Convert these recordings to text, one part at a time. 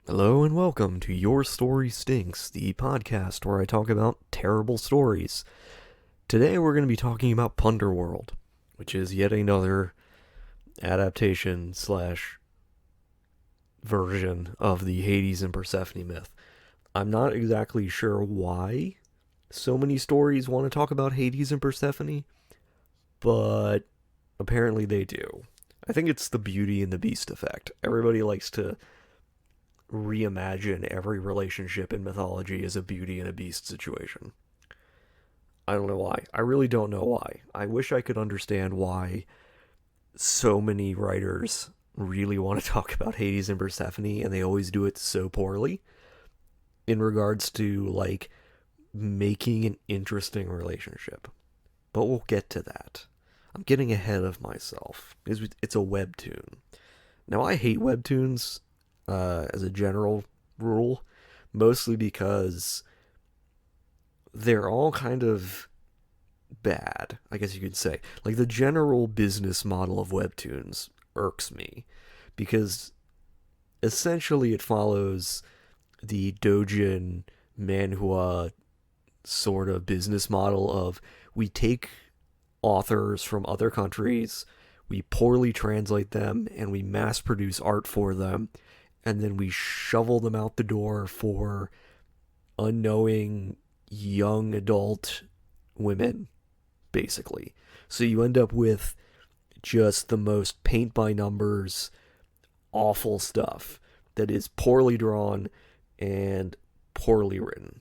Hello and welcome to Your Story Stinks, the podcast where I talk about terrible stories. Today we're going to be talking about Punderworld, which is yet another adaptation slash version of the Hades and Persephone myth. I'm not exactly sure why so many stories want to talk about Hades and Persephone, but apparently they do. I think it's the Beauty and the Beast effect. Everybody likes to reimagine every relationship in mythology as a Beauty and a Beast situation. I don't know why. I really don't know why. I wish I could understand why so many writers really want to talk about Hades and Persephone and they always do it so poorly in regards to like making an interesting relationship. But we'll get to that. I'm getting ahead of myself. It's a webtoon. Now I hate webtoons as a general rule, mostly because they're all kind of bad, I guess you could say. Like the general business model of webtoons irks me because essentially it follows the Dojin manhwa sort of business model of we take authors from other countries, we poorly translate them, and we mass produce art for them, and then we shovel them out the door for unknowing young adult women, basically. So you end up with just the most paint by numbers, awful stuff that is poorly drawn and poorly written.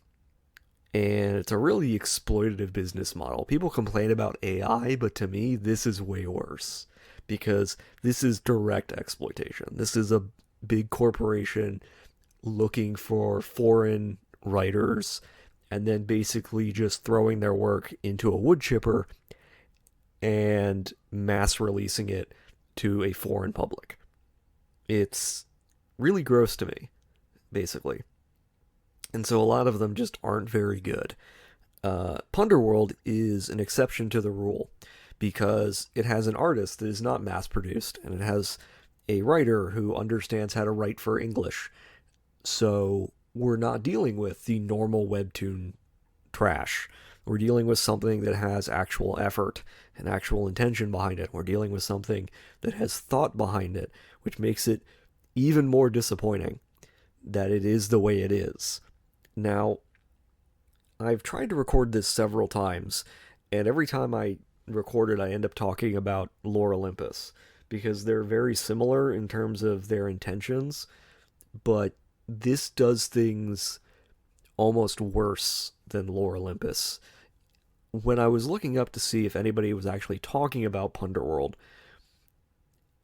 And it's a really exploitative business model. People complain about AI, but to me, this is way worse because this is direct exploitation. This is a big corporation looking for foreign writers and then basically just throwing their work into a wood chipper and mass releasing it to a foreign public. It's really gross to me, basically. And so a lot of them just aren't very good. Punderworld is an exception to the rule because it has an artist that is not mass produced and it has a writer who understands how to write for English. So we're not dealing with the normal webtoon trash. We're dealing with something that has actual effort and actual intention behind it. We're dealing with something that has thought behind it, which makes it even more disappointing that it is the way it is. Now, I've tried to record this several times, and every time I record it, I end up talking about Lore Olympus because they're very similar in terms of their intentions, but this does things almost worse than Lore Olympus. When I was looking up to see if anybody was actually talking about Punderworld,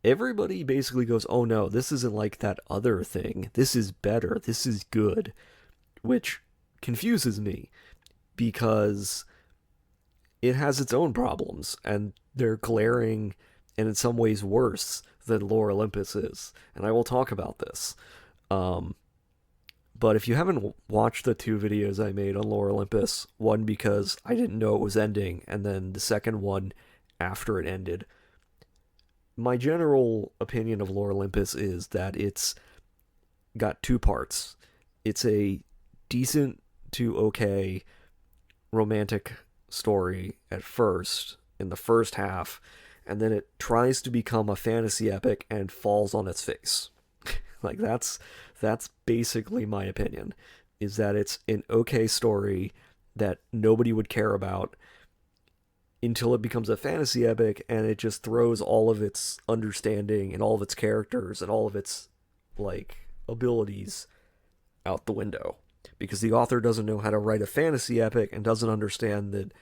everybody basically goes, oh no, this isn't like that other thing. This is better. This is good. Which confuses me because it has its own problems and they're glaring and in some ways worse than Lore Olympus is. And I will talk about this. But if you haven't watched the two videos I made on Lore Olympus, one because I didn't know it was ending, and then the second one after it ended, my general opinion of Lore Olympus is that it's got two parts. It's a decent to okay romantic story at first, in the first half, and then it tries to become a fantasy epic and falls on its face. Like that's basically my opinion, is that it's an okay story that nobody would care about until it becomes a fantasy epic and it just throws all of its understanding and all of its characters and all of its like abilities out the window because the author doesn't know how to write a fantasy epic and doesn't understand that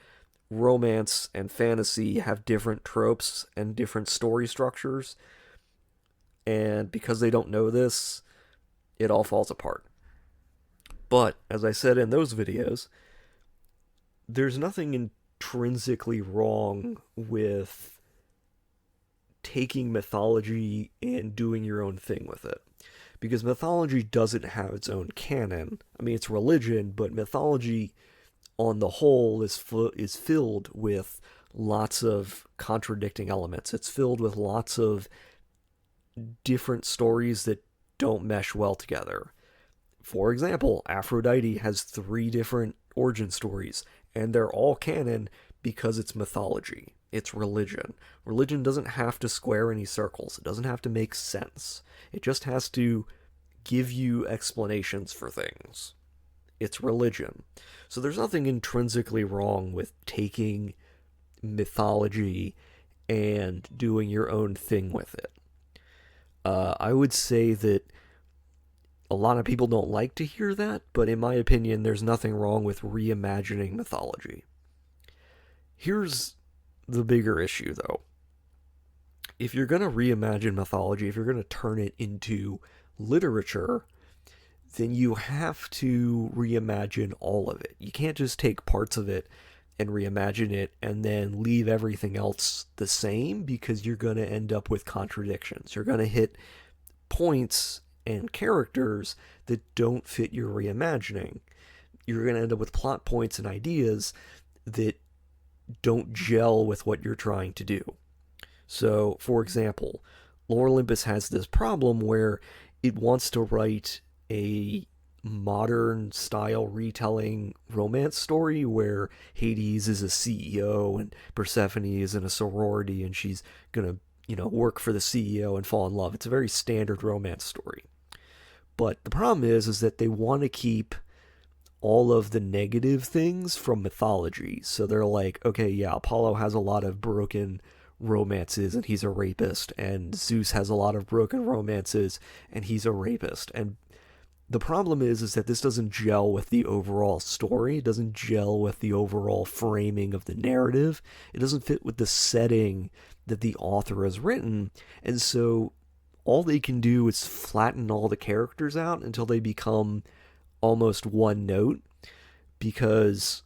romance and fantasy have different tropes and different story structures. And because they don't know this, it all falls apart. But, as I said in those videos, there's nothing intrinsically wrong with taking mythology and doing your own thing with it. Because mythology doesn't have its own canon. I mean, it's religion, but mythology on the whole is filled with lots of contradicting elements. It's filled with lots of different stories that don't mesh well together. For example, Aphrodite has 3 different origin stories, and they're all canon because it's mythology. It's religion. Religion doesn't have to square any circles. It doesn't have to make sense. It just has to give you explanations for things. It's religion. So there's nothing intrinsically wrong with taking mythology and doing your own thing with it. I would say that a lot of people don't like to hear that, but in my opinion, there's nothing wrong with reimagining mythology. Here's the bigger issue, though. If you're going to reimagine mythology, if you're going to turn it into literature, then you have to reimagine all of it. You can't just take parts of it and reimagine it and then leave everything else the same, because you're going to end up with contradictions. You're going to hit points and characters that don't fit your reimagining. You're going to end up with plot points and ideas that don't gel with what you're trying to do. So, for example, Lore Olympus has this problem where it wants to write a modern style retelling romance story where Hades is a CEO and Persephone is in a sorority and she's gonna, work for the CEO and fall in love. It's a very standard romance story. But the problem is that they want to keep all of the negative things from mythology. So they're like, okay, yeah, Apollo has a lot of broken romances and he's a rapist, and Zeus has a lot of broken romances and he's a rapist. And the problem is that this doesn't gel with the overall story. It doesn't gel with the overall framing of the narrative. It doesn't fit with the setting that the author has written. And so all they can do is flatten all the characters out until they become almost one note, because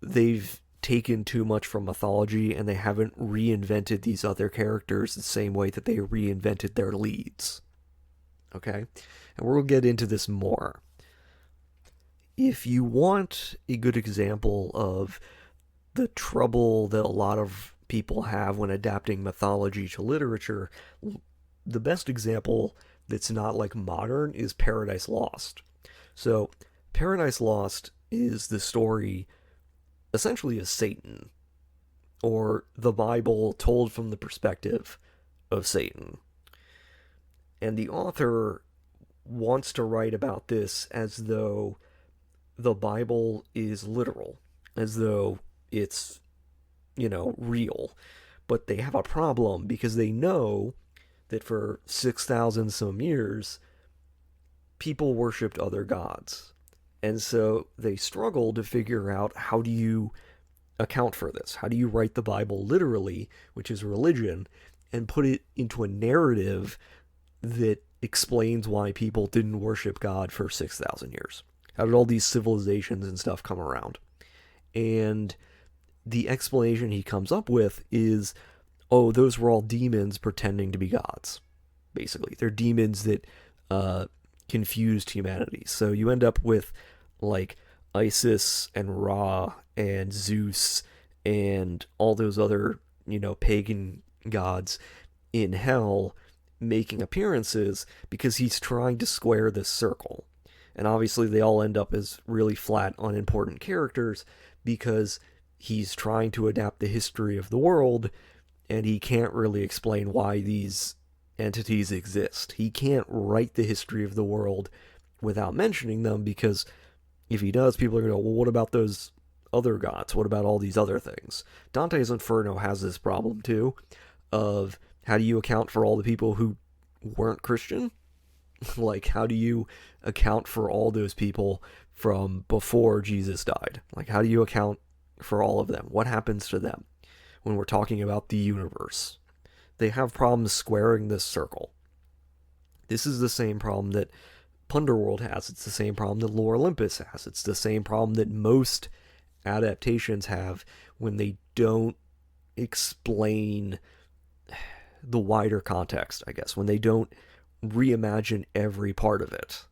they've taken too much from mythology and they haven't reinvented these other characters the same way that they reinvented their leads. Okay? And we'll get into this more. If you want a good example of the trouble that a lot of people have when adapting mythology to literature, the best example that's not like modern is Paradise Lost. So, Paradise Lost is the story essentially of Satan, or the Bible told from the perspective of Satan. And the author wants to write about this as though the Bible is literal, as though it's, real. But they have a problem because they know that for 6,000 some years, people worshipped other gods. And so they struggle to figure out, how do you account for this? How do you write the Bible literally, which is religion, and put it into a narrative that explains why people didn't worship God for 6,000 years? How did all these civilizations and stuff come around? And the explanation he comes up with is, oh, those were all demons pretending to be gods. Basically, they're demons that confused humanity. So you end up with like Isis and Ra and Zeus and all those other, pagan gods in hell making appearances because he's trying to square this circle. And obviously they all end up as really flat, unimportant characters because he's trying to adapt the history of the world and he can't really explain why these entities exist. He can't write the history of the world without mentioning them, because if he does, people are going to go, well, what about those other gods? What about all these other things? Dante's Inferno has this problem too, of how do you account for all the people who weren't Christian? Like, how do you account for all those people from before Jesus died? Like, how do you account for all of them? What happens to them when we're talking about the universe? They have problems squaring this circle. This is the same problem that Punderworld has. It's the same problem that Lore Olympus has. It's the same problem that most adaptations have when they don't explain the wider context, I guess, when they don't reimagine every part of it.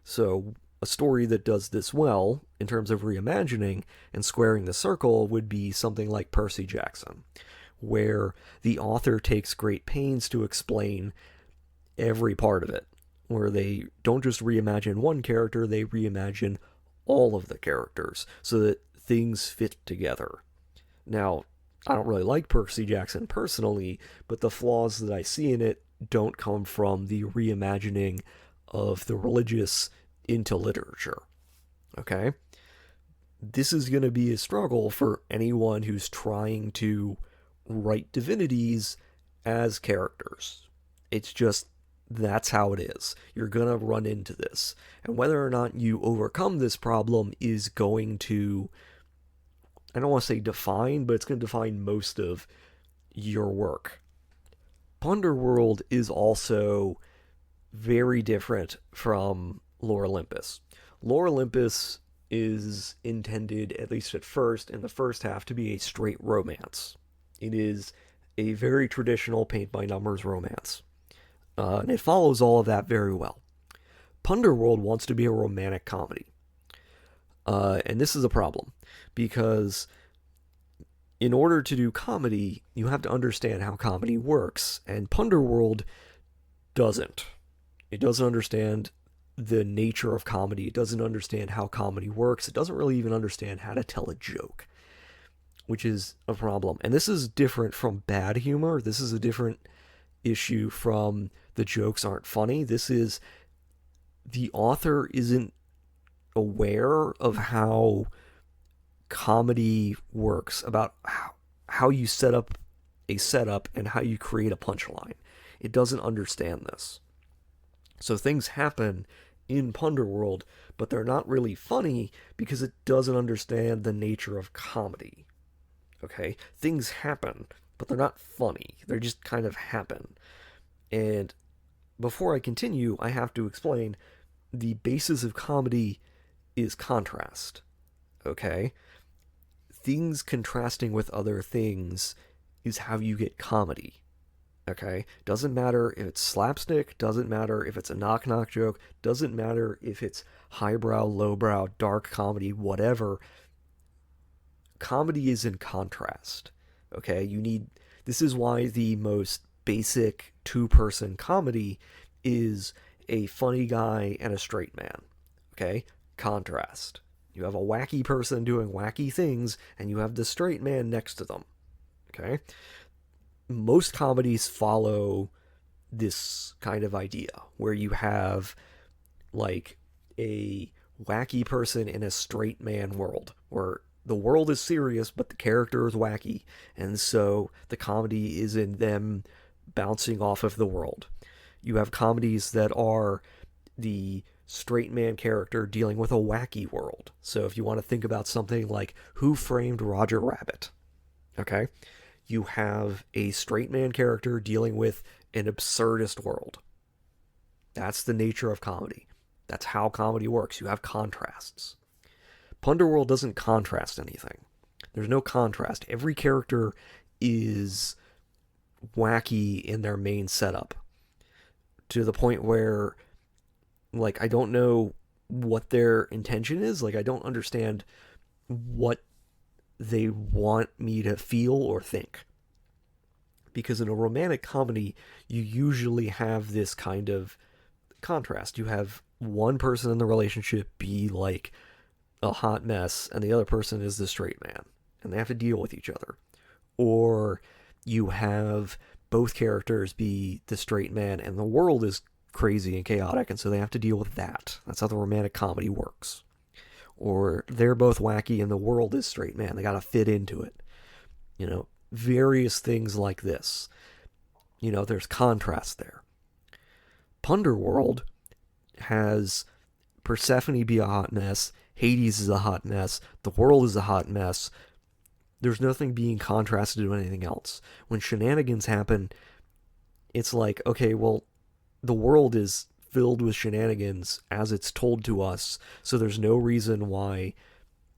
So a story that does this well in terms of reimagining and squaring the circle would be something like Percy Jackson, where the author takes great pains to explain every part of it. where they don't just reimagine one character, they reimagine all of the characters so that things fit together. Now, I don't really like Percy Jackson personally, but the flaws that I see in it don't come from the reimagining of the religious into literature. Okay? This is going to be a struggle for anyone who's trying to write divinities as characters. It's just that's how it is. You're going to run into this. And whether or not you overcome this problem is going to, I don't want to say define, but it's going to define most of your work. Punderworld is also very different from Lore Olympus. Lore Olympus is intended, at least at first, in the first half, to be a straight romance. It is a very traditional paint-by-numbers romance. And it follows all of that very well. Punderworld wants to be a romantic comedy. And this is a problem, because in order to do comedy, you have to understand how comedy works, and Punderworld doesn't. It doesn't understand the nature of comedy. It doesn't understand how comedy works. It doesn't really even understand how to tell a joke, which is a problem. And this is different from bad humor. This is a different issue from the jokes aren't funny. This is the author isn't aware of how comedy works, about how you set up a setup and how you create a punchline. It doesn't understand this. So things happen in Punderworld, but they're not really funny because it doesn't understand the nature of comedy. Okay? Things happen, but they're not funny. They just kind of happen. And before I continue, I have to explain the basis of comedy is contrast. Okay? Things contrasting with other things is how you get comedy. Okay? Doesn't matter if it's slapstick, doesn't matter if it's a knock-knock joke, doesn't matter if it's highbrow, lowbrow, dark comedy, whatever. Comedy is in contrast. Okay? This is why the most basic two-person comedy is a funny guy and a straight man. Okay? Contrast. You have a wacky person doing wacky things, and you have the straight man next to them. Okay? Most comedies follow this kind of idea, where you have, like, a wacky person in a straight man world, where the world is serious, but the character is wacky, and so the comedy is in them bouncing off of the world. You have comedies that are the straight man character dealing with a wacky world. So if you want to think about something like Who Framed Roger Rabbit, okay? You have a straight man character dealing with an absurdist world. That's the nature of comedy. That's how comedy works. You have contrasts. Punderworld doesn't contrast anything. There's no contrast. Every character is wacky in their main setup, to the point where, like, I don't know what their intention is. Like, I don't understand what they want me to feel or think. Because in a romantic comedy, you usually have this kind of contrast. You have one person in the relationship be like a hot mess, and the other person is the straight man, and they have to deal with each other. Or you have both characters be the straight man, and the world is crazy and chaotic, and so they have to deal with that. That's how the romantic comedy works. Or they're both wacky and the world is straight man. They gotta fit into it. You know, various things like this. You know, there's contrast there. Punderworld has Persephone be a hot mess, Hades is a hot mess, the world is a hot mess. There's nothing being contrasted to anything else. When shenanigans happen, it's like, okay, well, the world is filled with shenanigans as it's told to us, so there's no reason why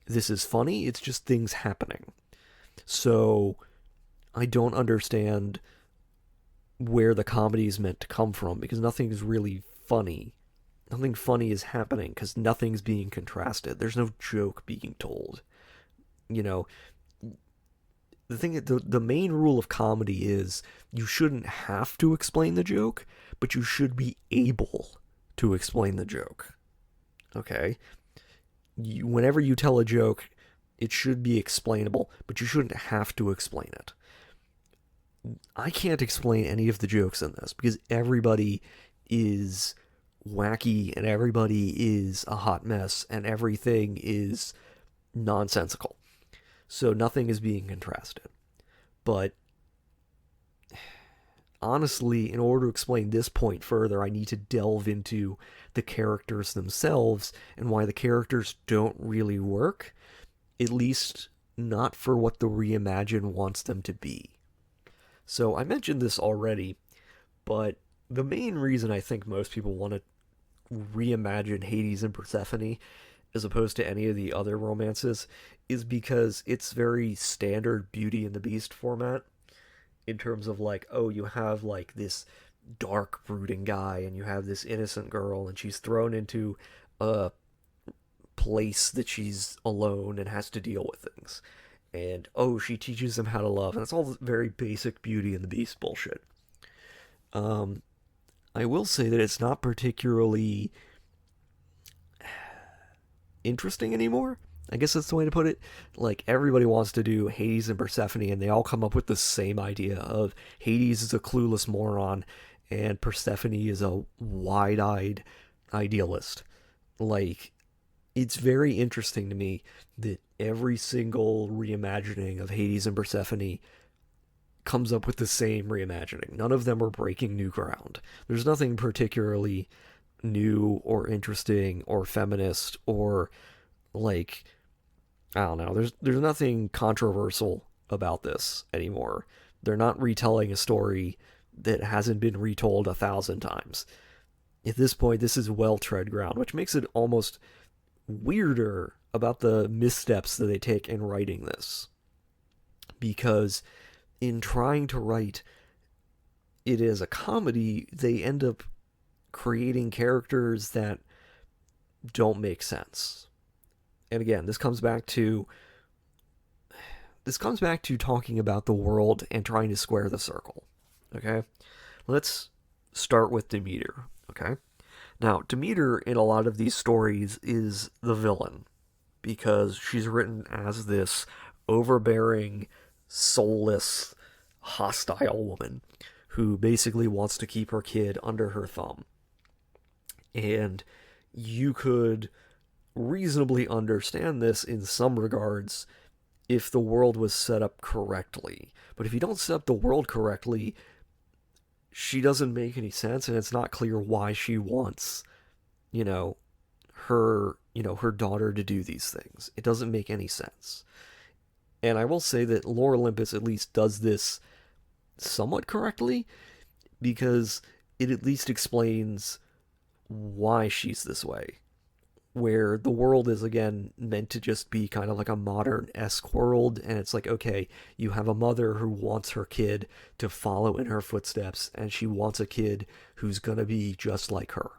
this is funny. It's just things happening. So I don't understand where the comedy is meant to come from, because nothing is really funny. Nothing funny is happening because nothing's being contrasted. There's no joke being told. You know, the main rule of comedy is you shouldn't have to explain the joke, but you should be able to explain the joke. Okay? Whenever you tell a joke, it should be explainable, but you shouldn't have to explain it. I can't explain any of the jokes in this because everybody is wacky and everybody is a hot mess and everything is nonsensical. So nothing is being contrasted. But honestly, in order to explain this point further, I need to delve into the characters themselves and why the characters don't really work, at least not for what the Reimagine wants them to be. So I mentioned this already, but the main reason I think most people want to reimagine Hades and Persephone as opposed to any of the other romances is because it's very standard Beauty and the Beast format in terms of like, oh, you have like this dark brooding guy and you have this innocent girl and she's thrown into a place that she's alone and has to deal with things. And oh, she teaches him how to love, and it's all very basic Beauty and the Beast bullshit. Um, I will say that it's not particularly interesting anymore. I guess that's the way to put it. Like, everybody wants to do Hades and Persephone, and they all come up with the same idea of Hades is a clueless moron, and Persephone is a wide-eyed idealist. Like, it's very interesting to me that every single reimagining of Hades and Persephone comes up with the same reimagining. None of them are breaking new ground. There's nothing particularly new or interesting or feminist or like, I don't know. There's nothing controversial about this anymore. They're not retelling a story that hasn't been retold 1,000 times. At this point, this is well-tread ground, which makes it almost weirder about the missteps that they take in writing this. Because in trying to write it as a comedy, they end up creating characters that don't make sense. And again, this comes back to talking about the world and trying to square the circle. Okay? Let's start with Demeter, okay? Now, Demeter in a lot of these stories is the villain because she's written as this overbearing, soulless, hostile woman who basically wants to keep her kid under her thumb. And you could reasonably understand this in some regards if the world was set up correctly. But if you don't set up the world correctly, she doesn't make any sense, and it's not clear why she wants, her daughter to do these things. It doesn't make any sense. And I will say that Lore Olympus at least does this somewhat correctly, because it at least explains why she's this way. Where the world is, again, meant to just be kind of like a modern-esque world, and it's like, okay, you have a mother who wants her kid to follow in her footsteps, and she wants a kid who's gonna be just like her.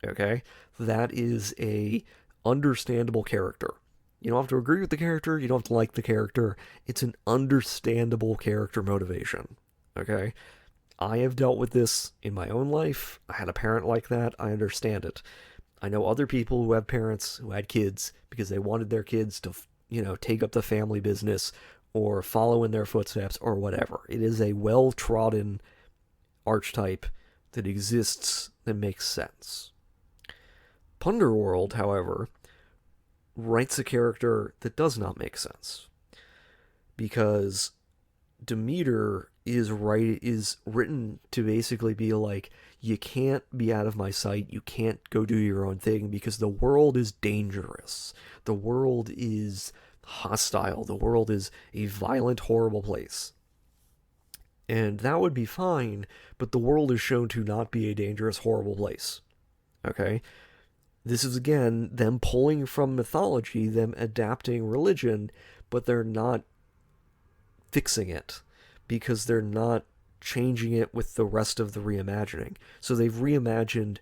Okay? That is a understandable character. You don't have to agree with the character, you don't have to like the character. It's an understandable character motivation. Okay? I have dealt with this in my own life. I had a parent like that. I understand it. I know other people who have parents who had kids because they wanted their kids to, take up the family business or follow in their footsteps or whatever. It is a well-trodden archetype that exists that makes sense. Punderworld, however, writes a character that does not make sense because Demeter is written to basically be like, you can't be out of my sight, you can't go do your own thing because the world is dangerous. The world is hostile. The world is a violent, horrible place. And that would be fine, but the world is shown to not be a dangerous, horrible place. Okay? This is, again, them pulling from mythology, them adapting religion, but they're not fixing it because they're not changing it with the rest of the reimagining. So they've reimagined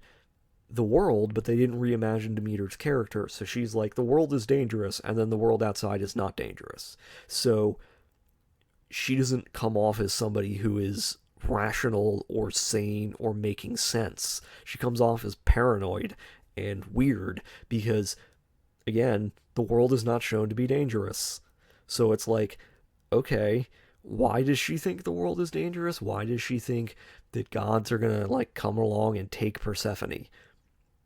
the world, but they didn't reimagine Demeter's character. So she's like, the world is dangerous, and then the world outside is not dangerous. So she doesn't come off as somebody who is rational or sane or making sense. She comes off as paranoid and weird because, again, the world is not shown to be dangerous. So it's like, okay, why does she think the world is dangerous? Why does she think that gods are gonna like come along and take Persephone?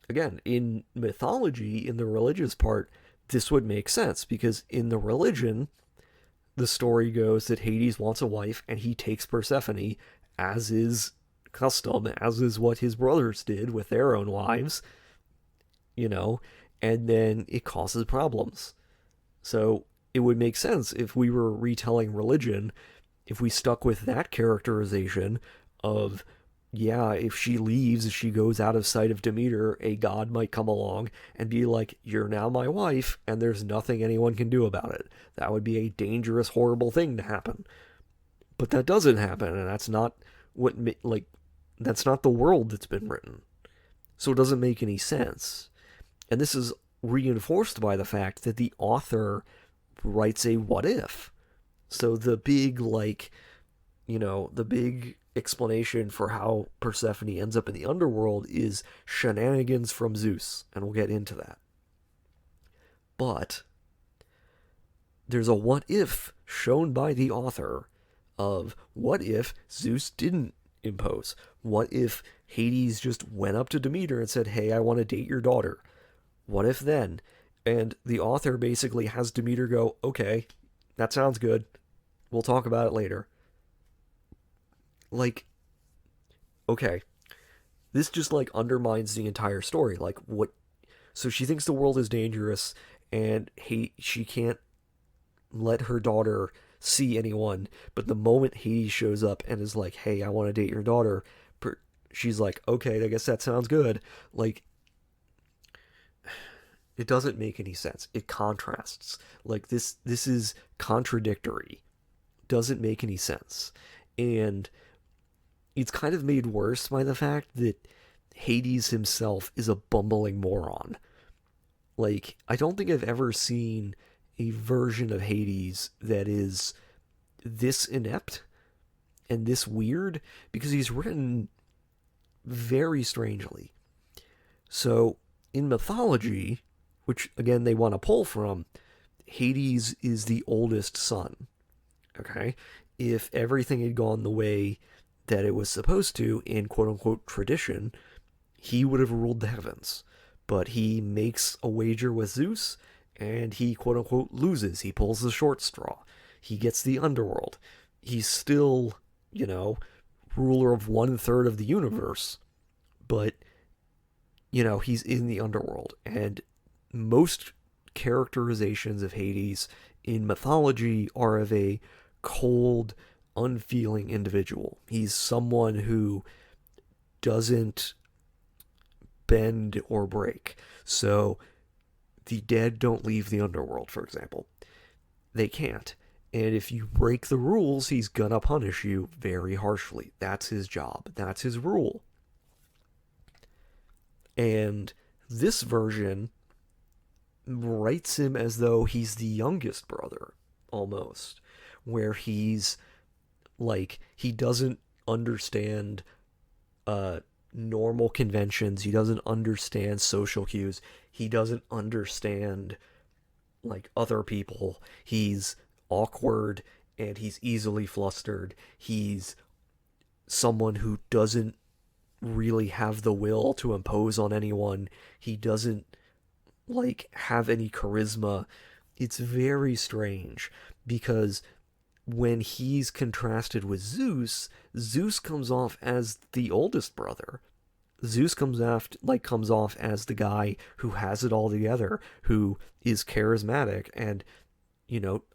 Again, in mythology, in the religious part, this would make sense because in the religion, the story goes that Hades wants a wife and he takes Persephone, as is custom, as is what his brothers did with their own wives, you know, and then it causes problems. So it would make sense if we were retelling religion, if we stuck with that characterization of, yeah, if she leaves, if she goes out of sight of Demeter, a god might come along and be like, you're now my wife, and there's nothing anyone can do about it. That would be a dangerous, horrible thing to happen. But that doesn't happen, and that's not what, like, that's not the world that's been written. So it doesn't make any sense. And this is reinforced by the fact that the author writes a what if. So the big, like, the big explanation for how Persephone ends up in the underworld is shenanigans from Zeus, and we'll get into that. But there's a what if shown by the author of what if Zeus didn't impose? What if Hades just went up to Demeter and said, hey, I want to date your daughter? What if then? And the author basically has Demeter go, okay, that sounds good. We'll talk about it later. Like, okay, this just like undermines the entire story. Like, what? So she thinks the world is dangerous, and she can't let her daughter see anyone. But the moment Hades shows up and is like, "Hey, I want to date your daughter," she's like, "Okay, I guess that sounds good." Like, it doesn't make any sense. It contrasts. Like this is contradictory. Doesn't make any sense, and it's kind of made worse by the fact that Hades himself is a bumbling moron. Like, I don't think I've ever seen a version of Hades that is this inept and this weird, because he's written very strangely. So, in mythology, which again they want to pull from, Hades is the oldest son. Okay? If everything had gone the way that it was supposed to in quote unquote tradition, he would have ruled the heavens. But he makes a wager with Zeus and he quote unquote loses. He pulls the short straw. He gets the underworld. He's still, ruler of 1/3 of the universe, but, he's in the underworld. And most characterizations of Hades in mythology are of a cold, unfeeling individual. He's someone who doesn't bend or break. So the dead don't leave the underworld, for example. They can't. And if you break the rules, he's gonna punish you very harshly. That's his job. That's his rule. And this version writes him as though he's the youngest brother, almost. Where he's like, he doesn't understand normal conventions. He doesn't understand social cues. He doesn't understand like other people. He's awkward and he's easily flustered. He's someone who doesn't really have the will to impose on anyone. He doesn't like have any charisma. It's very strange because when he's contrasted with Zeus, Zeus comes off as the oldest brother. Zeus comes off as the guy who has it all together, who is charismatic and,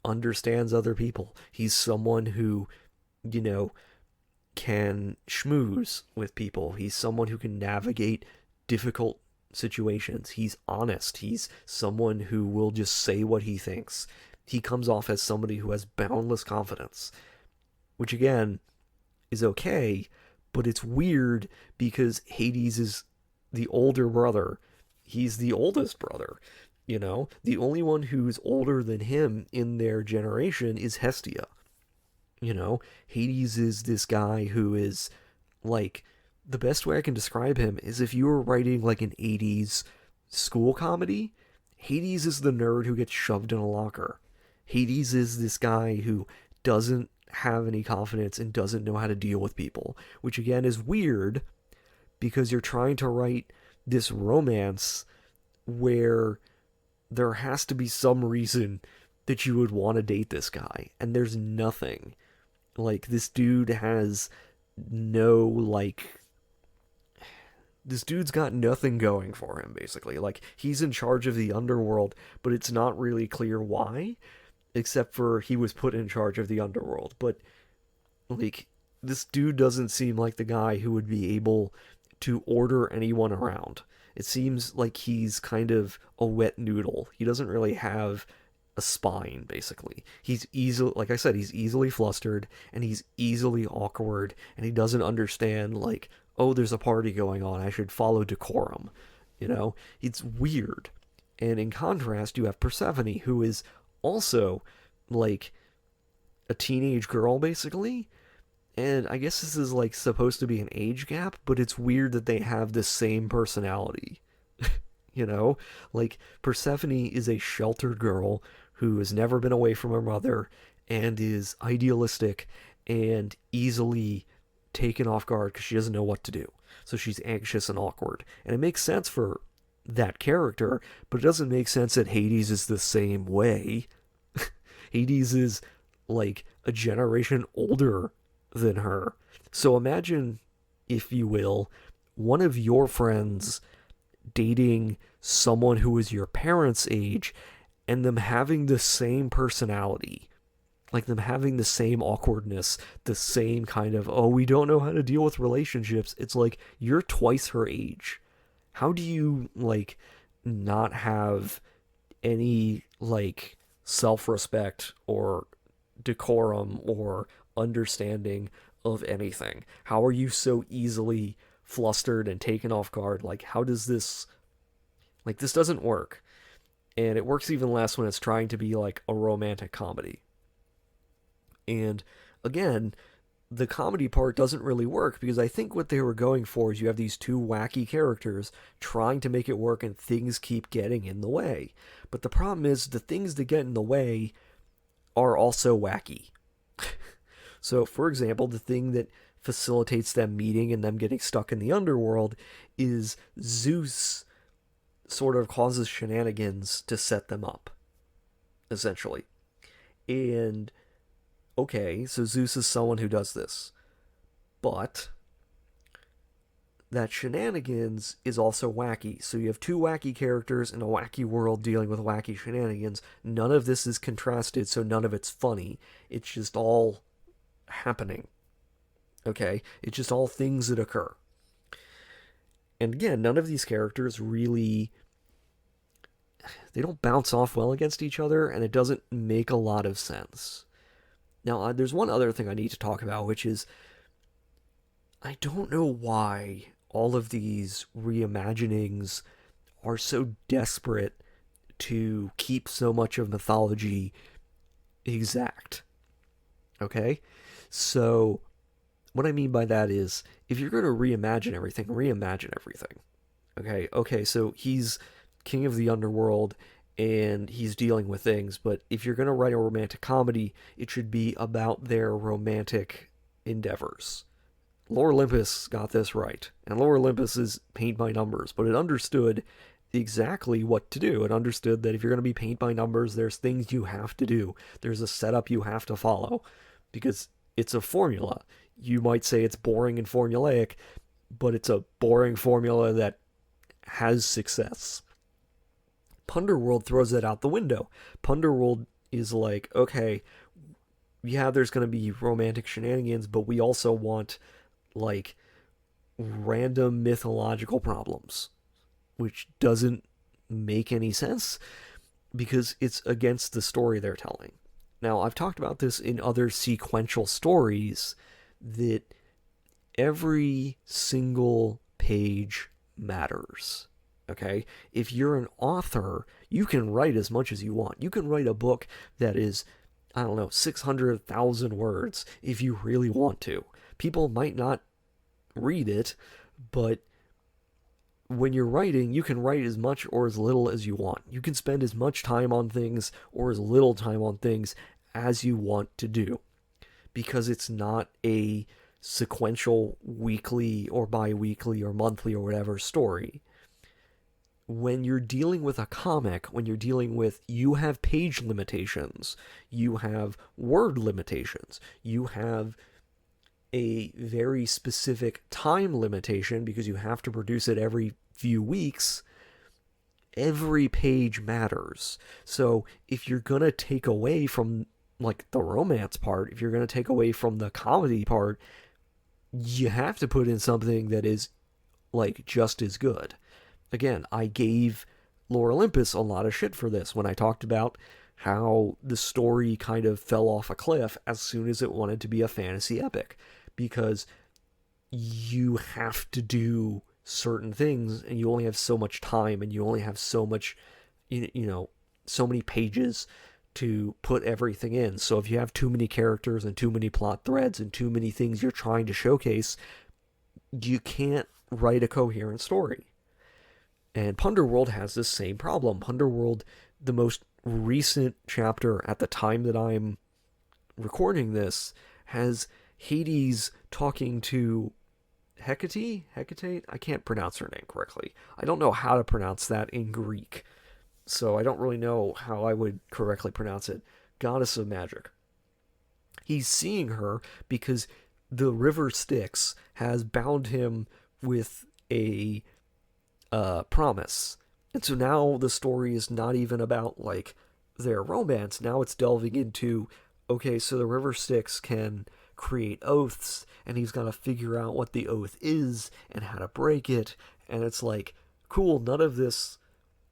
understands other people. He's someone who, can schmooze with people. He's someone who can navigate difficult situations. He's honest. He's someone who will just say what he thinks. He comes off as somebody who has boundless confidence, which again is okay, but it's weird because Hades is the older brother. He's the oldest brother. The only one who's older than him in their generation is Hestia. You know, Hades is this guy who is like, the best way I can describe him is if you were writing like an 80s school comedy, Hades is the nerd who gets shoved in a locker. Hades is this guy who doesn't have any confidence and doesn't know how to deal with people, which again is weird because you're trying to write this romance where there has to be some reason that you would want to date this guy, and there's nothing. Like, this dude has no, like, this dude's got nothing going for him, basically. Like, he's in charge of the underworld, but it's not really clear why, except for he was put in charge of the underworld. But, like, this dude doesn't seem like the guy who would be able to order anyone around. It seems like he's kind of a wet noodle. He doesn't really have a spine, basically. He's easily, like I said, he's easily flustered, and he's easily awkward, and he doesn't understand, like, oh, there's a party going on, I should follow decorum. You know? It's weird. And in contrast, you have Persephone, who is also, like, a teenage girl, basically. And I guess this is, like, supposed to be an age gap, but it's weird that they have the same personality. You know? Like, Persephone is a sheltered girl who has never been away from her mother and is idealistic and easily taken off guard because she doesn't know what to do. So she's anxious and awkward. And it makes sense for that character, but it doesn't make sense that Hades is the same way. Hades is, like, a generation older than her. So imagine, if you will, one of your friends dating someone who is your parents' age and them having the same personality. Like, them having the same awkwardness, the same kind of, oh, we don't know how to deal with relationships. It's like, you're twice her age. How do you, like, not have any, like, self-respect or decorum or understanding of anything? How are you so easily flustered and taken off guard? Like, how does this, like, this doesn't work. And it works even less when it's trying to be, like, a romantic comedy. And again, the comedy part doesn't really work because I think what they were going for is you have these two wacky characters trying to make it work and things keep getting in the way. But the problem is the things that get in the way are also wacky. So, for example, the thing that facilitates them meeting and them getting stuck in the underworld is Zeus sort of causes shenanigans to set them up, essentially. And okay, so Zeus is someone who does this. But that shenanigans is also wacky. So you have two wacky characters in a wacky world dealing with wacky shenanigans. None of this is contrasted, so none of it's funny. It's just all happening. Okay? It's just all things that occur. And again, none of these characters really, they don't bounce off well against each other, and it doesn't make a lot of sense. Now, there's one other thing I need to talk about, which is I don't know why all of these reimaginings are so desperate to keep so much of mythology exact. Okay? So, what I mean by that is, if you're going to reimagine everything, reimagine everything. Okay, so he's king of the underworld, and he's dealing with things, but if you're going to write a romantic comedy, it should be about their romantic endeavors. Lore Olympus got this right, and Lore Olympus is paint by numbers, but it understood exactly what to do. It understood that if you're going to be paint by numbers, there's things you have to do. There's a setup you have to follow, because it's a formula. You might say it's boring and formulaic, but it's a boring formula that has success. Punderworld throws that out the window. Punderworld is like, okay, yeah, there's going to be romantic shenanigans, but we also want, like, random mythological problems, which doesn't make any sense because it's against the story they're telling. Now, I've talked about this in other sequential stories, that every single page matters. Okay? If you're an author, you can write as much as you want. You can write a book that is I don't know, 600,000 words if you really want to. People might not read it, but when you're writing, you can write as much or as little as you want. You can spend as much time on things or as little time on things as you want to do, because it's not a sequential weekly or bi-weekly or monthly or whatever story. When you're dealing with a comic, when you're dealing with, you have page limitations, you have word limitations, you have a very specific time limitation because you have to produce it every few weeks. Every page matters. So if you're going to take away from like the romance part, if you're going to take away from the comedy part, you have to put in something that is like just as good. Again, I gave Lore Olympus a lot of shit for this when I talked about how the story kind of fell off a cliff as soon as it wanted to be a fantasy epic, because you have to do certain things and you only have so much time and you only have so much, so many pages to put everything in. So if you have too many characters and too many plot threads and too many things you're trying to showcase, you can't write a coherent story. And Punderworld has this same problem. Punderworld, the most recent chapter at the time that I'm recording this, has Hades talking to Hecate? I can't pronounce her name correctly. I don't know how to pronounce that in Greek, so I don't really know how I would correctly pronounce it. Goddess of magic. He's seeing her because the river Styx has bound him with a promise. And so now the story is not even about like their romance. Now it's delving into, okay, so the river Styx can create oaths, and he's got to figure out what the oath is and how to break it. And it's like, cool, none of this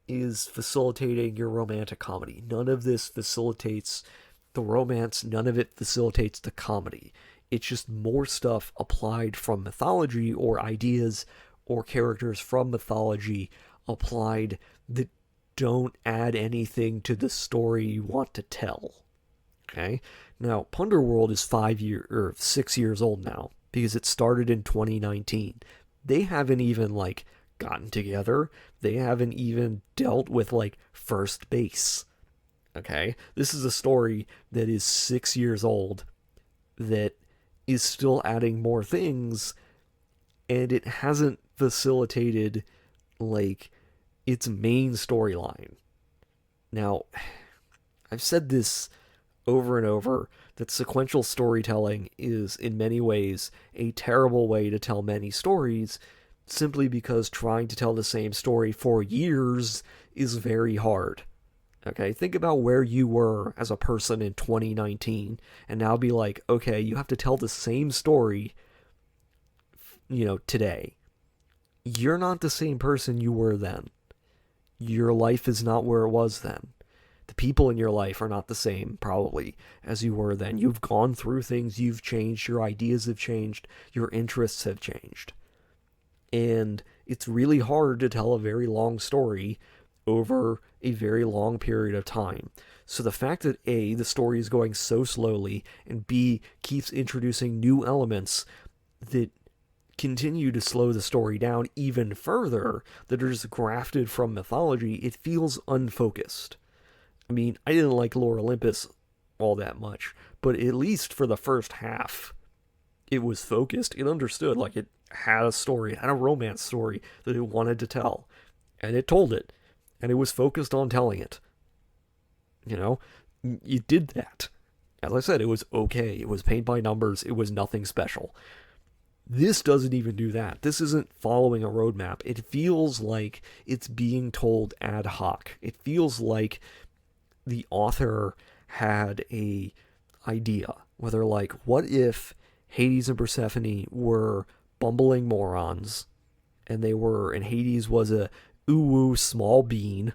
is facilitating your romantic comedy. None of this facilitates the romance. None of it facilitates the comedy. It's just more stuff applied from mythology, or ideas or characters from mythology applied that don't add anything to the story you want to tell. Okay? Now, Punderworld is 6 years old now, because it started in 2019. They haven't even, like, gotten together. They haven't even dealt with, like, first base. Okay? This is a story that is 6 years old, that is still adding more things, and it hasn't facilitated, like, its main storyline. Now, I've said this over and over, that sequential storytelling is in many ways a terrible way to tell many stories, simply because trying to tell the same story for years is very hard. Okay, think about where you were as a person in 2019, and now be like, okay, you have to tell the same story, today. You're not the same person you were then. Your life is not where it was then. The people in your life are not the same, probably, as you were then. You've gone through things, you've changed, your ideas have changed, your interests have changed. And it's really hard to tell a very long story over a very long period of time. So the fact that A, the story is going so slowly, and B, keeps introducing new elements that continue to slow the story down even further, that are just grafted from mythology, it feels unfocused. I mean, I didn't like Lore Olympus all that much, but at least for the first half, it was focused. It understood, like, it had a story, it had a romance story that it wanted to tell, and it told it, and it was focused on telling it. It did that. As I said, it was okay. It was paint by numbers. It was nothing special. This doesn't even do that. This isn't following a roadmap. It feels like it's being told ad hoc. It feels like the author had a idea, whether, like, what if Hades and Persephone were bumbling morons, and Hades was a ooh-woo small bean,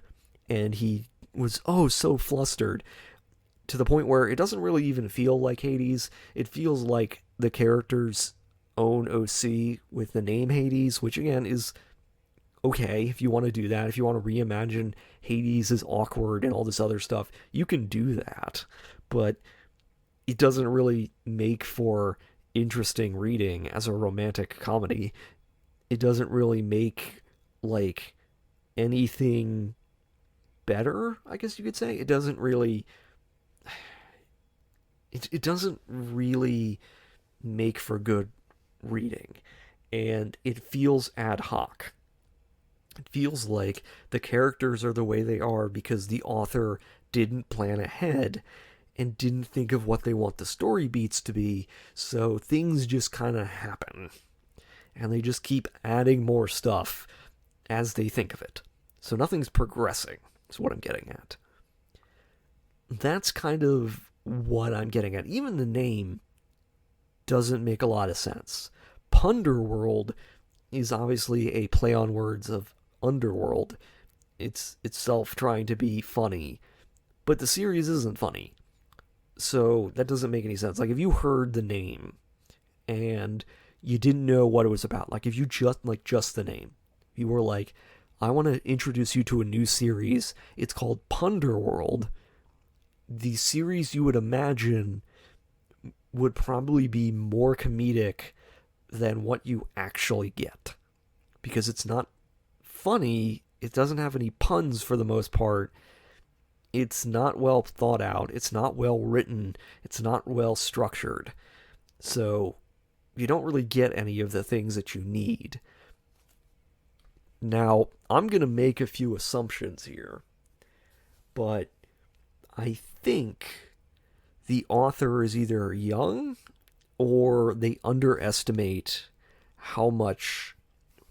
and he was so flustered, to the point where it doesn't really even feel like Hades. It feels like the character's own OC with the name Hades, which again is okay if you want to do that. If you want to reimagine Hades as awkward and all this other stuff, you can do that. But it doesn't really make for interesting reading as a romantic comedy. It doesn't really make like anything better, I guess you could say. It doesn't really make for good reading, and it feels ad hoc. It feels like the characters are the way they are because the author didn't plan ahead and didn't think of what they want the story beats to be, so things just kind of happen. And they just keep adding more stuff as they think of it. So nothing's progressing, is what I'm getting at. That's kind of what I'm getting at. Even the name doesn't make a lot of sense. Punderworld is obviously a play on words of underworld. It's itself trying to be funny, but the series isn't funny. So that doesn't make any sense. Like if you heard the name and you didn't know what it was about, like if you just the name, you were like, I want to introduce you to a new series. It's called Punderworld. The series you would imagine would probably be more comedic than what you actually get. Because it's not funny, it doesn't have any puns for the most part. It's not well thought out, it's not well written, it's not well structured. So you don't really get any of the things that you need. Now, I'm going to make a few assumptions here, but I think the author is either young or they underestimate how much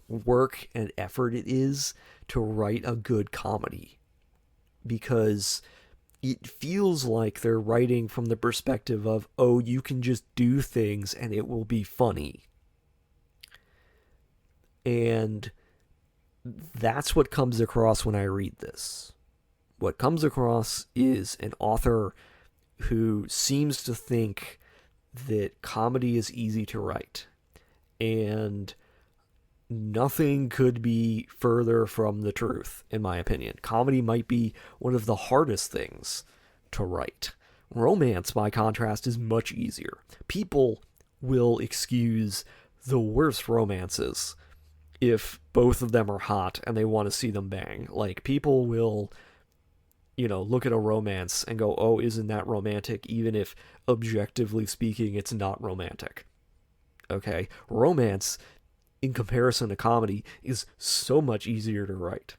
work and effort it is to write a good comedy. Because it feels like they're writing from the perspective of, oh, you can just do things and it will be funny. And that's what comes across when I read this. What comes across is an author who seems to think that comedy is easy to write. And nothing could be further from the truth, in my opinion. Comedy might be one of the hardest things to write. Romance, by contrast, is much easier. People will excuse the worst romances if both of them are hot and they want to see them bang. Like, people will, look at a romance and go, oh, isn't that romantic? Even if, objectively speaking, it's not romantic. Okay? Romance, in comparison to comedy, is so much easier to write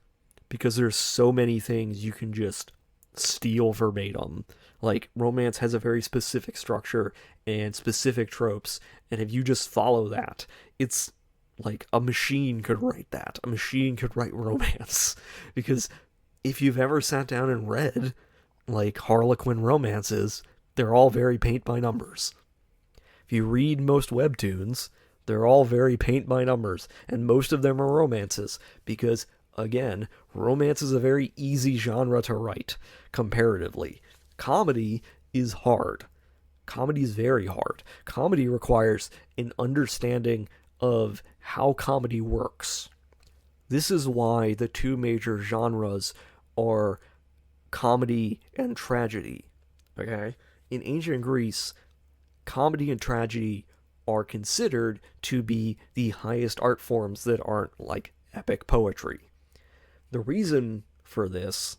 because there's so many things you can just steal verbatim. Like, romance has a very specific structure and specific tropes, and if you just follow that, it's like a machine could write that. A machine could write romance. Because if you've ever sat down and read, like, Harlequin romances, they're all very paint by numbers. If you read most webtoons, they're all very paint by numbers, and most of them are romances, because, again, romance is a very easy genre to write, comparatively. Comedy is hard. Comedy is very hard. Comedy requires an understanding of how comedy works. This is why the two major genres are comedy and tragedy. Okay? In ancient Greece, comedy and tragedy are considered to be the highest art forms that aren't like epic poetry. The reason for this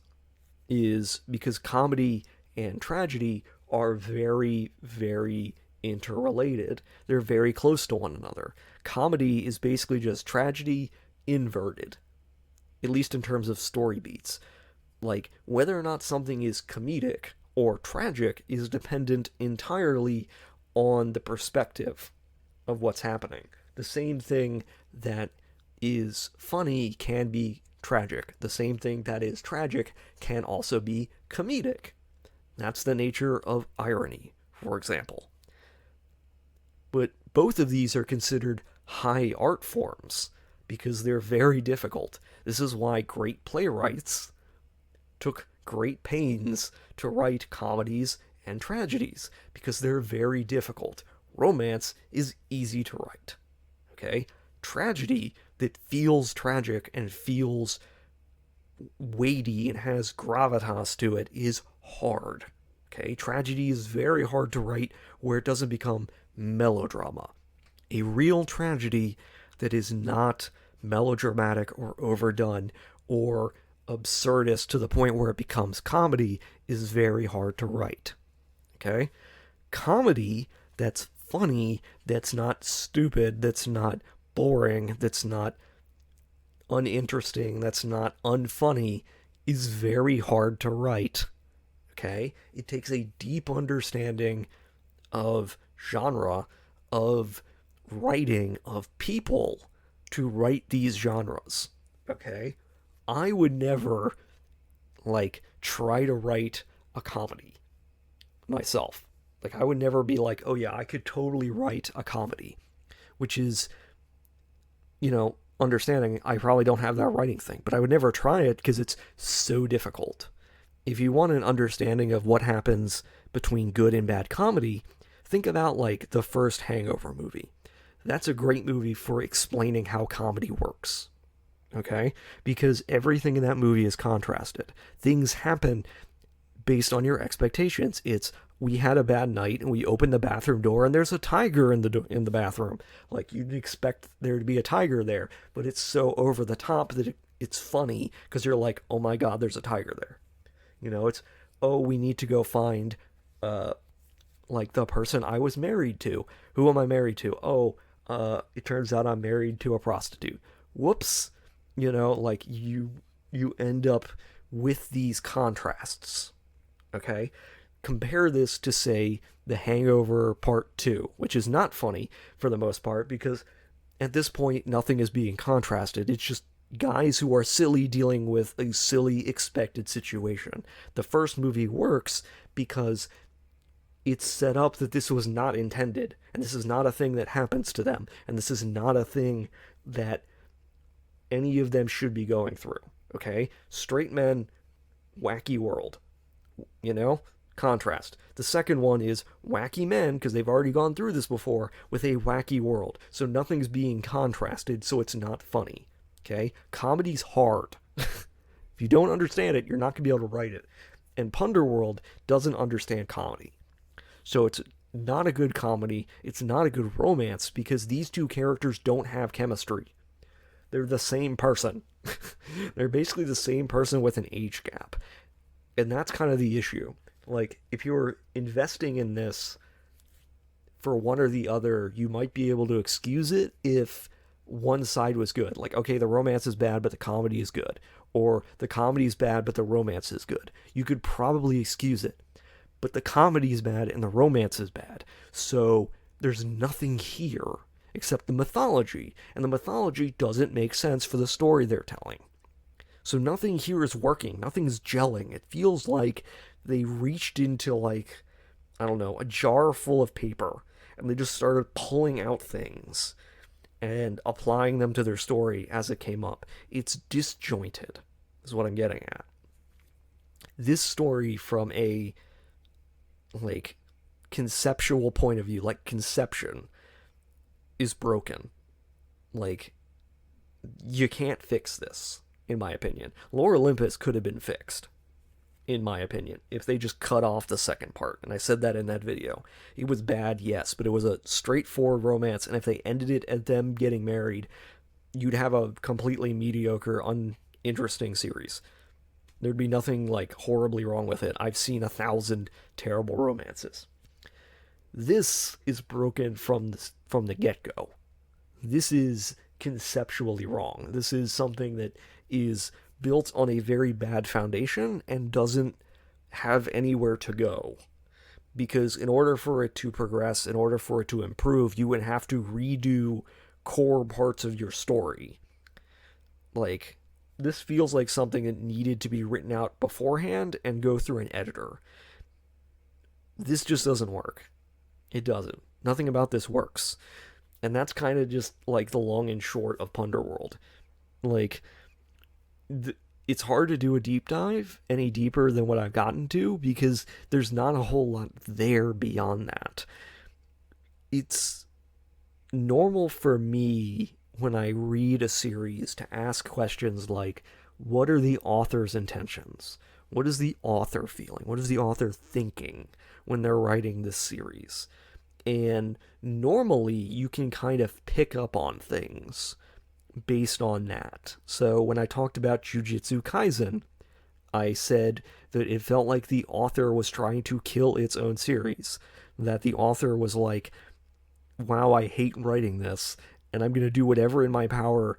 is because comedy and tragedy are very, very interrelated. They're very close to one another. Comedy is basically just tragedy inverted, at least in terms of story beats. Like, whether or not something is comedic or tragic is dependent entirely on the perspective of what's happening. The same thing that is funny can be tragic. The same thing that is tragic can also be comedic. That's the nature of irony, for example. But both of these are considered high art forms because they're very difficult. This is why great playwrights took great pains to write comedies and tragedies, because they're very difficult. Romance is easy to write. Okay? Tragedy that feels tragic and feels weighty and has gravitas to it is hard. Okay, tragedy is very hard to write where it doesn't become melodrama. A real tragedy that is not melodramatic or overdone or absurdist to the point where it becomes comedy is very hard to write. Okay? Comedy that's funny, that's not stupid, that's not boring, that's not uninteresting, that's not unfunny, is very hard to write. Okay? It takes a deep understanding of genre, of writing, of people to write these genres. Okay? I would never, like, try to write a comedy myself. Like, I would never be like, oh yeah, I could totally write a comedy, which is, understanding I probably don't have that writing thing, but I would never try it because it's so difficult. If you want an understanding of what happens between good and bad comedy, think about like the first Hangover movie. That's a great movie for explaining how comedy works. Okay? Because everything in that movie is contrasted. Things happen based on your expectations. It's we had a bad night and we opened the bathroom door and there's a tiger in the bathroom. Like you'd expect there to be a tiger there, but it's so over the top that it's funny because you're like, "Oh my god, there's a tiger there." It's, "Oh, we need to go find like the person I was married to. Who am I married to? Oh, it turns out I'm married to a prostitute. Whoops." Like you end up with these contrasts. Okay? Compare this to, say, The Hangover Part 2, which is not funny for the most part because at this point nothing is being contrasted. It's just guys who are silly dealing with a silly expected situation. The first movie works because it's set up that this was not intended, and this is not a thing that happens to them, and this is not a thing that any of them should be going through. Okay? Straight men, wacky world. Contrast. The second one is wacky men, because they've already gone through this before, with a wacky world. So nothing's being contrasted, so it's not funny. Okay? Comedy's hard. If you don't understand it, you're not going to be able to write it. And Punderworld doesn't understand comedy. So it's not a good comedy, it's not a good romance, because these two characters don't have chemistry. They're the same person. They're basically the same person with an age gap. And that's kind of the issue. Like, if you're investing in this for one or the other, you might be able to excuse it if one side was good. Like, okay, the romance is bad, but the comedy is good. Or the comedy is bad, but the romance is good. You could probably excuse it. But the comedy is bad and the romance is bad. So there's nothing here except the mythology. And the mythology doesn't make sense for the story they're telling. So nothing here is working. Nothing's gelling. It feels like they reached into, like, I don't know, a jar full of paper, and they just started pulling out things and applying them to their story as it came up. It's disjointed, is what I'm getting at. This story, from a, like, conceptual point of view, like conception, is broken. Like, you can't fix this, in my opinion. Lore Olympus could have been fixed, in my opinion, if they just cut off the second part. And I said that in that video. It was bad, yes, but it was a straightforward romance, and if they ended it at them getting married, you'd have a completely mediocre, uninteresting series. There'd be nothing, like, horribly wrong with it. I've seen 1,000 terrible romances. This is broken from the get-go. This is conceptually wrong. This is something that is built on a very bad foundation and doesn't have anywhere to go. Because in order for it to progress, in order for it to improve, you would have to redo core parts of your story. Like, this feels like something that needed to be written out beforehand and go through an editor. This just doesn't work. It doesn't. Nothing about this works. And that's kind of just, like, the long and short of Punderworld. Like, it's hard to do a deep dive any deeper than what I've gotten to because there's not a whole lot there beyond that. It's normal for me when I read a series to ask questions like, what are the author's intentions? What is the author feeling? What is the author thinking when they're writing this series? And normally you can kind of pick up on things based on that. So when I talked about Jujutsu Kaisen, I said that it felt like the author was trying to kill its own series. That the author was like, wow, I hate writing this, and I'm going to do whatever in my power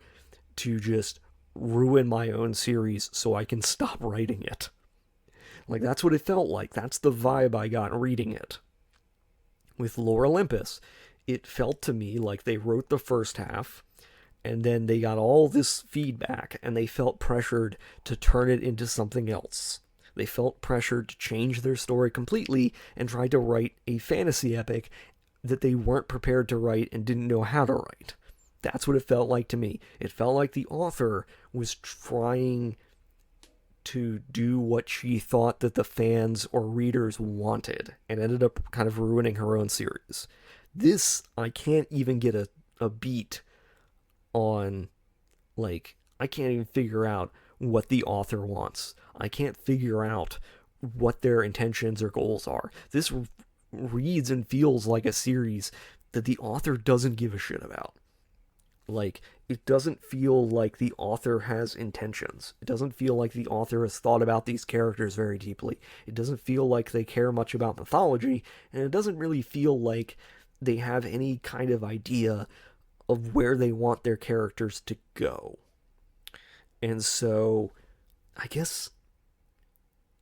to just ruin my own series so I can stop writing it. Like, that's what it felt like. That's the vibe I got reading it. With Lore Olympus, it felt to me like they wrote the first half, and then they got all this feedback, and they felt pressured to turn it into something else. They felt pressured to change their story completely and try to write a fantasy epic that they weren't prepared to write and didn't know how to write. That's what it felt like to me. It felt like the author was trying to do what she thought that the fans or readers wanted and ended up kind of ruining her own series. This, I can't even get a beat on, like, I can't even figure out what the author wants. I can't figure out what their intentions or goals are. This reads and feels like a series that the author doesn't give a shit about. Like, it doesn't feel like the author has intentions. It doesn't feel like the author has thought about these characters very deeply. It doesn't feel like they care much about mythology, and it doesn't really feel like they have any kind of idea of where they want their characters to go. And so, I guess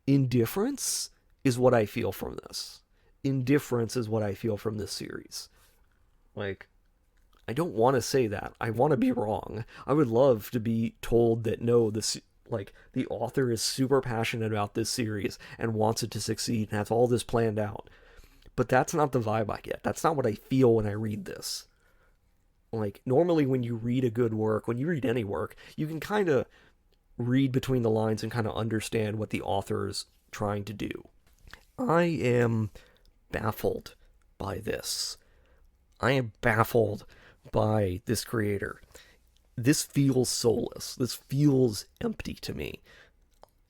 indifference is what I feel from this. Indifference is what I feel from this series. Like, I don't want to say that. I want to be wrong. I would love to be told that no, this, like, the author is super passionate about this series and wants it to succeed and has all this planned out. But that's not the vibe I get. That's not what I feel when I read this. Like, normally when you read a good work, when you read any work, you can kind of read between the lines and kind of understand what the author is trying to do. I am baffled by this. I am baffled by this creator. This feels soulless. This feels empty to me.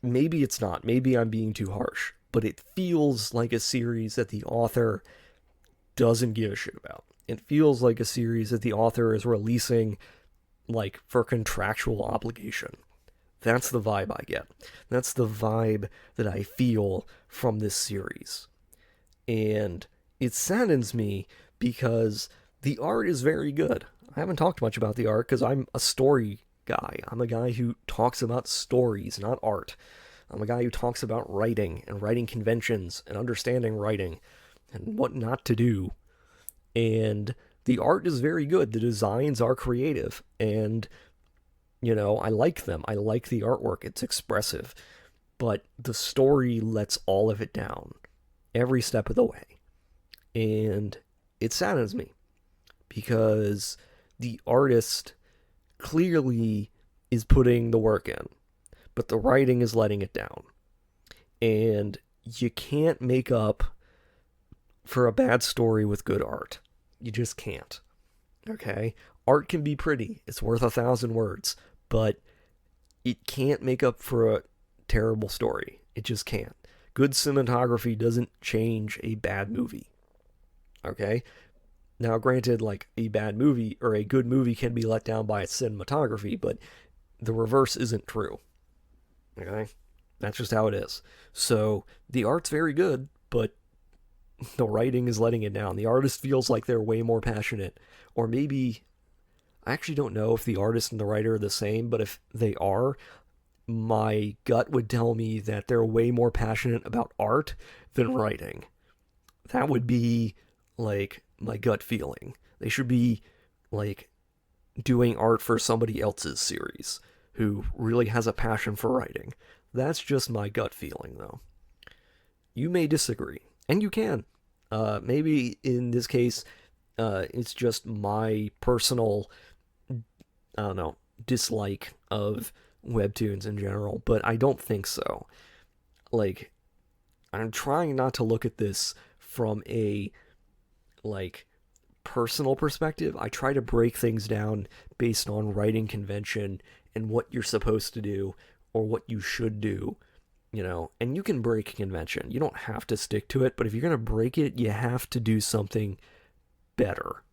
Maybe it's not. Maybe I'm being too harsh. But it feels like a series that the author doesn't give a shit about. It feels like a series that the author is releasing, like, for contractual obligation. That's the vibe I get. That's the vibe that I feel from this series. And it saddens me because the art is very good. I haven't talked much about the art because I'm a story guy. I'm a guy who talks about stories, not art. I'm a guy who talks about writing and writing conventions and understanding writing and what not to do. And the art is very good. The designs are creative. And, you know, I like them. I like the artwork. It's expressive. But the story lets all of it down every step of the way. And it saddens me because the artist clearly is putting the work in, but the writing is letting it down. And you can't make up for a bad story with good art. You just can't. Okay? Art can be pretty. It's worth 1,000 words. But it can't make up for a terrible story. It just can't. Good cinematography doesn't change a bad movie. Okay? Now, granted, like, a bad movie or a good movie can be let down by its cinematography, but the reverse isn't true. Okay? That's just how it is. So, the art's very good, but the writing is letting it down. The artist feels like they're way more passionate. Or maybe, I actually don't know if the artist and the writer are the same, but if they are, my gut would tell me that they're way more passionate about art than writing. That would be, like, my gut feeling. They should be, like, doing art for somebody else's series who really has a passion for writing. That's just my gut feeling, though. You may disagree, and you can. Maybe in this case, it's just my personal, I don't know, dislike of webtoons in general, but I don't think so. Like, I'm trying not to look at this from a, like, personal perspective. I try to break things down based on writing convention and what you're supposed to do or what you should do and you can break convention. You don't have to stick to it, but if you're going to break it, you have to do something better.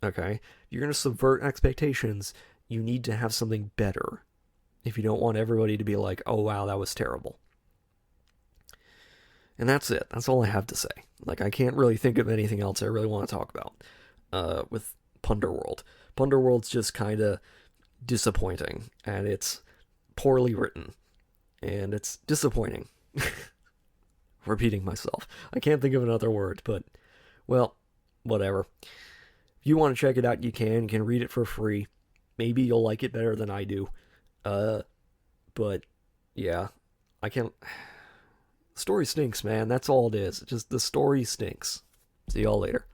Okay? If you're going to subvert expectations, you need to have something better. If you don't want everybody to be like, oh wow, that was terrible. And that's it. That's all I have to say. Like, I can't really think of anything else I really want to talk about with Punderworld. Punderworld's just kind of disappointing, and it's poorly written, and it's disappointing. Repeating myself. I can't think of another word, but, well, whatever. If you want to check it out, you can. You can read it for free. Maybe you'll like it better than I do. But, yeah. I can't... The story stinks, man. That's all it is. Just the story stinks. See y'all later.